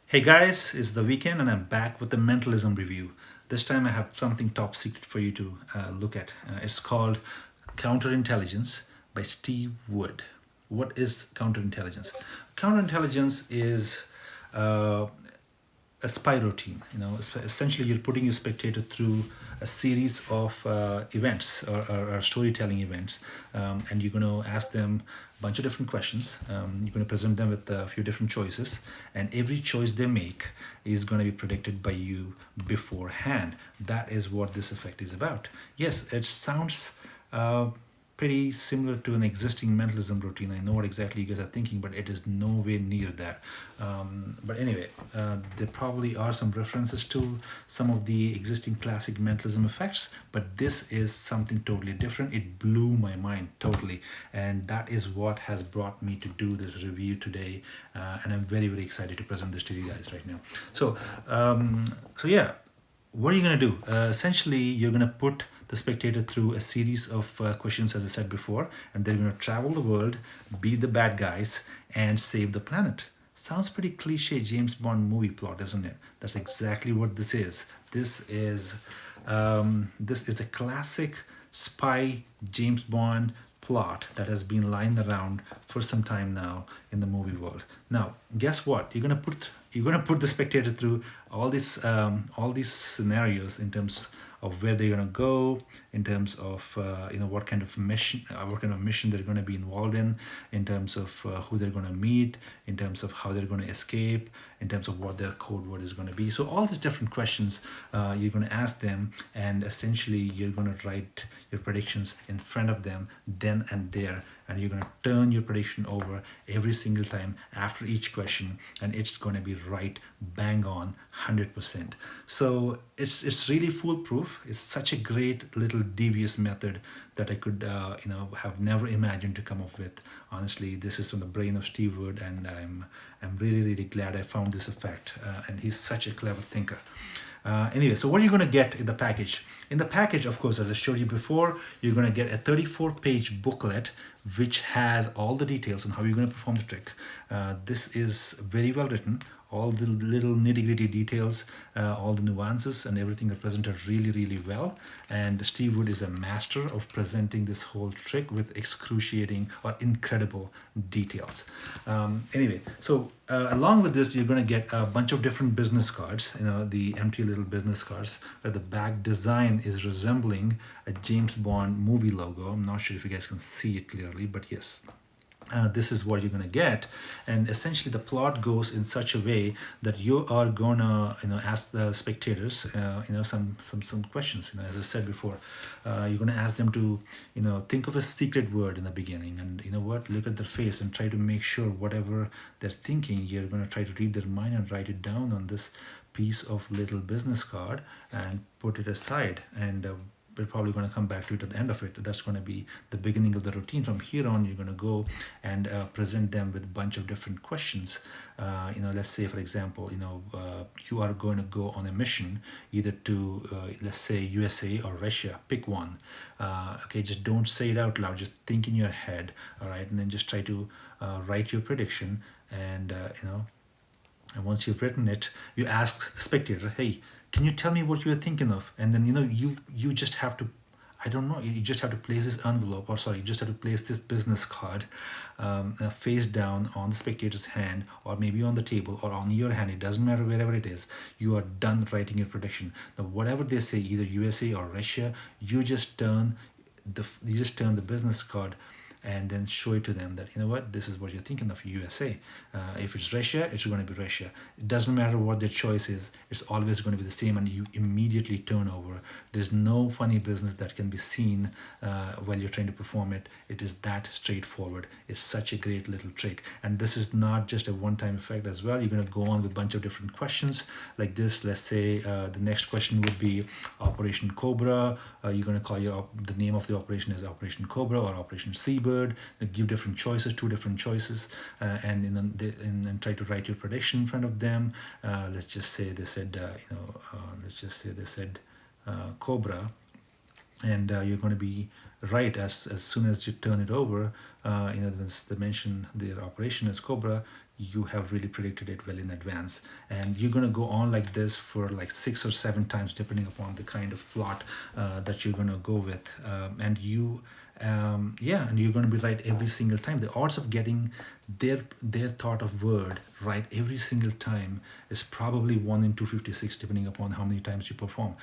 Hey guys, it's the weekend and I'm back with the Mentalism review. This time I have something top secret for you to look at. It's called Counterintelligence by Steve Wood. What is counterintelligence? Counterintelligence is uh, a spy routine. Essentially, you're putting your spectator through a series of events or storytelling events, and you're going to ask them a bunch of different questions. You're going to present them with a few different choices, and every choice they make is going to be predicted by you beforehand. That is what this effect is about. Yes, it sounds pretty similar to an existing mentalism routine. I know what exactly you guys are thinking, but it is nowhere near that. But anyway, there probably are some references to some of the existing classic mentalism effects, but this is something totally different. It blew my mind totally, and that is what has brought me to do this review today. And I'm very, very excited to present this to you guys right now. So yeah, what are you going to do? Essentially, you're going to put the spectator through a series of questions, as I said before, and they're going to travel the world, be the bad guys, and save the planet. Sounds pretty cliche James Bond movie plot, isn't it? That's exactly what this is. This is a classic spy James Bond plot that has been lying around for some time now in the movie world. Now, guess what? You're gonna put the spectator through all these scenarios in terms of where they're gonna go, in terms of what kind of mission they're gonna be involved in terms of who they're gonna meet, in terms of how they're gonna escape, in terms of what their code word is gonna be. So all these different questions you're gonna ask them, and essentially you're gonna write your predictions in front of them then and there, and you're going to turn your prediction over every single time after each question, and it's going to be right bang on 100%. So it's really foolproof. It's such a great little devious method that I could have never imagined to come up with. Honestly, this is from the brain of Steve Wood, and I'm really, really glad I found this effect, and he's such a clever thinker. Anyway, so what are you going to get in the package? In the package, of course, as I showed you before, you're going to get a 34-page booklet which has all the details on how you're going to perform the trick. This is very well written. All the little nitty-gritty details, all the nuances and everything are presented really, really well. And Steve Wood is a master of presenting this whole trick with excruciating or incredible details. Anyway, so along with this, you're going to get a bunch of different business cards, the empty little business cards, where the back design is resembling a James Bond movie logo. I'm not sure if you guys can see it clearly, but yes, this is what you're going to get. And essentially the plot goes in such a way that you are gonna ask the spectators some questions. As I said before, you're going to ask them to think of a secret word in the beginning, and look at their face and try to make sure whatever they're thinking, you're going to try to read their mind and write it down on this piece of little business card and put it aside. And we're probably going to come back to it at the end of it. That's going to be the beginning of the routine. From here on, you're going to go and present them with a bunch of different questions. Let's say, for example, you are going to go on a mission either to, let's say, USA or Russia. Pick one. Okay, just don't say it out loud. Just think in your head, all right? And then just try to write your prediction. And once you've written it, you ask the spectator, hey, can you tell me what you were thinking of? And then you just have to, I don't know, you just have to place this envelope, or sorry, you just have to place this business card face down on the spectator's hand, or maybe on the table, or on your hand. It doesn't matter, wherever it is. You are done writing your prediction. Now, whatever they say, either USA or Russia, you just turn the business card and then show it to them that this is what you're thinking of, USA. If it's Russia, it's going to be Russia. It doesn't matter what their choice is, it's always going to be the same, and you immediately turn over. There's no funny business that can be seen while you're trying to perform it. It is that straightforward. It's such a great little trick, and this is not just a one-time effect as well. You're going to go on with a bunch of different questions like this. Let's say the next question would be Operation Cobra. You're going to call the name of the operation is Operation Cobra or Operation Seabird. They give different choices, two different choices, and try to write your prediction in front of them. Let's just say they said, Cobra, and you're going to be right as soon as you turn it over, once they mention their operation as Cobra, you have really predicted it well in advance, and you're going to go on like this for like 6 or 7 times depending upon the kind of plot that you're going to go with, and you're going to be right every single time. The odds of getting their thought of word right every single time is probably 1 in 256 depending upon how many times you perform.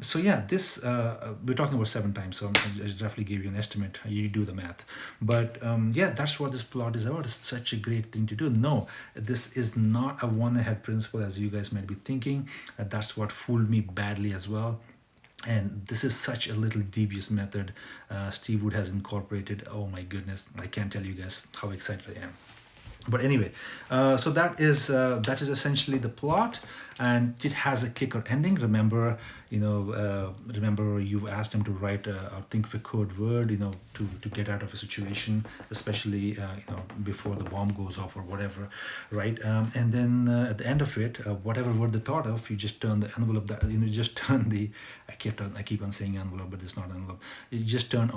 So yeah, this we're talking about 7 times, so I just roughly gave you an estimate. You do the math, but yeah, that's what this plot is about. It's such a great thing to do. No, this is not a one-ahead principle as you guys might be thinking. That's what fooled me badly as well, and this is such a little devious method Steve Wood has incorporated. Oh my goodness, I can't tell you guys how excited I am. But anyway, so that is essentially the plot, and it has a kicker ending. Remember you asked him to write or think of a code word, to get out of a situation, especially before the bomb goes off or whatever, right? And then at the end of it, whatever word they thought of, you just turn the envelope. That you just turn the. I keep on saying envelope, but it's not envelope. You just turn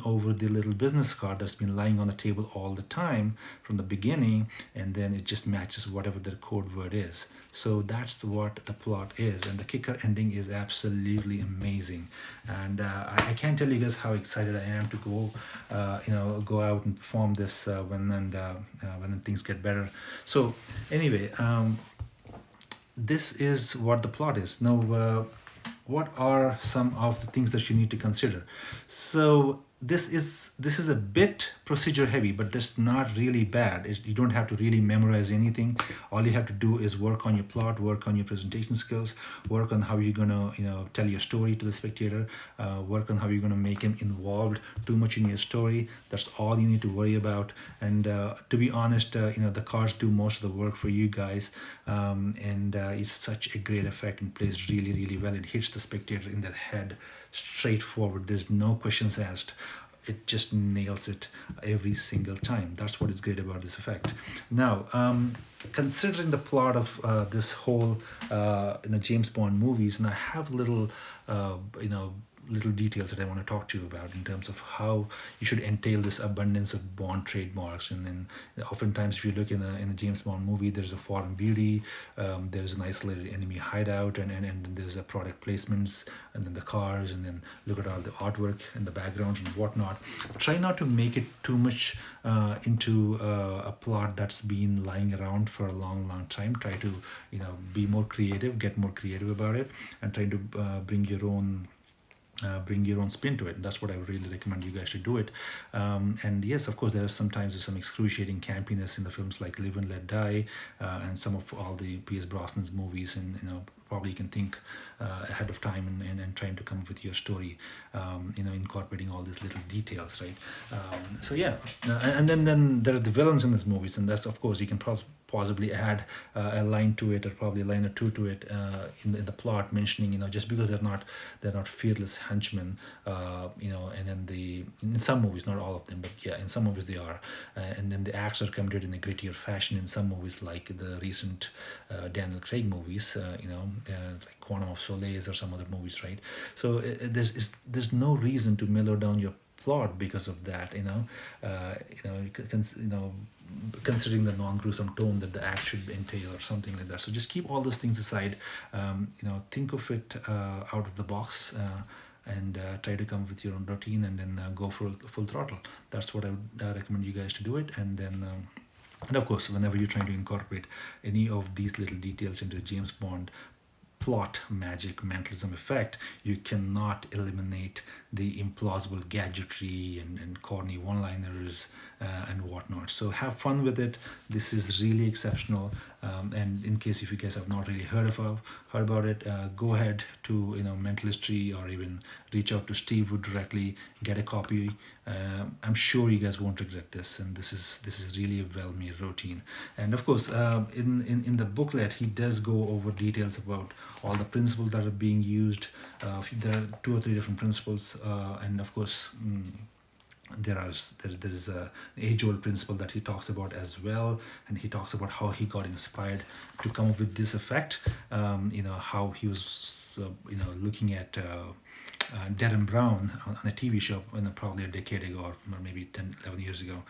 over the little business card that's been lying on the table all the time from the beginning, and then it just matches whatever the code word is. So that's what the plot is, and the kicker ending is absolutely amazing. And I can't tell you guys how excited I am to go out and perform this when things get better. So anyway, this is what the plot is. Now, what are some of the things that you need to consider? So this is a bit procedure heavy, but that's not really bad. You don't have to really memorize anything. All you have to do is work on your plot, work on your presentation skills, work on how you're gonna tell your story to the spectator, work on how you're gonna make him involved too much in your story. That's all you need to worry about. And to be honest, the cards do most of the work for you guys, and it's such a great effect and plays really really well. It hits the spectator in their head straightforward. There's no questions asked. It just nails it every single time. That's what is great about this effect. Now, considering the plot of this whole in the James Bond movies, and I have little details that I want to talk to you about in terms of how you should entail this abundance of Bond trademarks. And then oftentimes if you look in a James Bond movie, there's a foreign beauty, there's an isolated enemy hideout, and then there's a product placements, and then the cars, and then look at all the artwork and the backgrounds and whatnot. Try not to make it too much into a plot that's been lying around for a long time. Try to be more creative, get more creative about it, and try to bring your own spin to it. And that's what I would really recommend you guys to do it. And yes, of course, there are sometimes some excruciating campiness in the films like Live and Let Die, and some of all the Pierce Brosnan's movies, and probably you can think ahead of time and trying to come up with your story, incorporating all these little details, right? So yeah, and then there are the villains in these movies, and that's, of course, you can possibly add a line to it, or probably a line or two to it in the plot, mentioning just because they're not fearless henchmen, and then in some movies, not all of them, but yeah, in some movies they are, and then the acts are committed in a grittier fashion in some movies, like the recent Daniel Craig movies, like Quantum of Solace or some other movies, right? So there's no reason to mellow down your plot because of that, considering the non-gruesome tone that the act should entail or something like that. So just keep all those things aside. Think of it out of the box, and try to come up with your own routine, and then go for full throttle. That's what I would recommend you guys to do it. And then and of course, whenever you're trying to incorporate any of these little details into James Bond plot, magic, mentalism effect, you cannot eliminate the implausible gadgetry and corny one-liners and whatnot. So have fun with it. This is really exceptional. And in case if you guys have not really heard about it, go ahead to Mentalist, or even reach out to Steve Wood directly, get a copy. I'm sure you guys won't regret this, and this is really a well-made routine. And of course, in the booklet, he does go over details about all the principles that are being used. There are 2 or 3 different principles, and of course, there's a age-old principle that he talks about as well, and he talks about how he got inspired to come up with this effect. How he was looking at Darren Brown on a TV show, probably a decade ago or maybe 10, 11 years ago,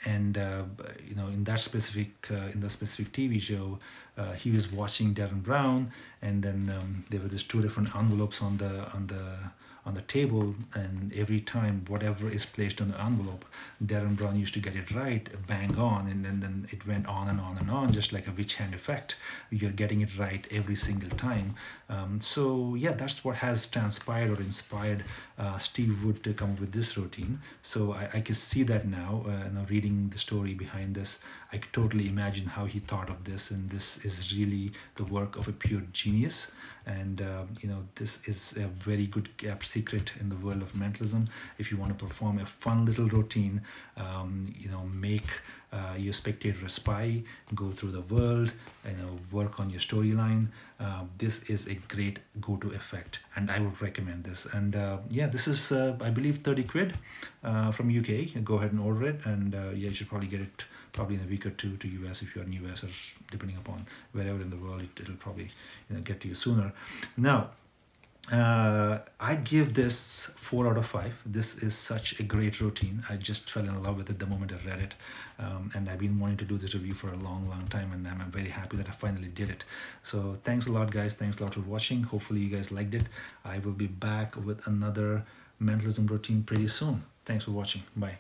and in that specific TV show, he was watching Darren Brown, and then there were these two different envelopes on the table, and every time whatever is placed on the envelope, Darren Brown used to get it right, bang on, and then it went on and on and on, just like a witch hand effect. You're getting it right every single time. So yeah, that's what has transpired or inspired Steve Wood to come up with this routine. So I can see that now, reading the story behind this, I could totally imagine how he thought of this, and this is really the work of a pure genius. And this is a very good kept secret in the world of mentalism. If you want to perform a fun little routine, make your spectator a spy, go through the world, work on your storyline. This is a great go-to effect, and I would recommend this. And this is I believe 30 quid from UK. Go ahead and order it, and you should probably get it probably in a week or two to US if you're in US, or depending upon wherever in the world, it'll probably get to you sooner. Now, I give this 4 out of 5. This is such a great routine. I just fell in love with it the moment I read it, and I've been wanting to do this review for a long time, and I'm very happy that I finally did it. So thanks a lot, guys. Thanks a lot for watching. Hopefully you guys liked it. I will be back with another mentalism routine pretty soon. Thanks for watching. Bye.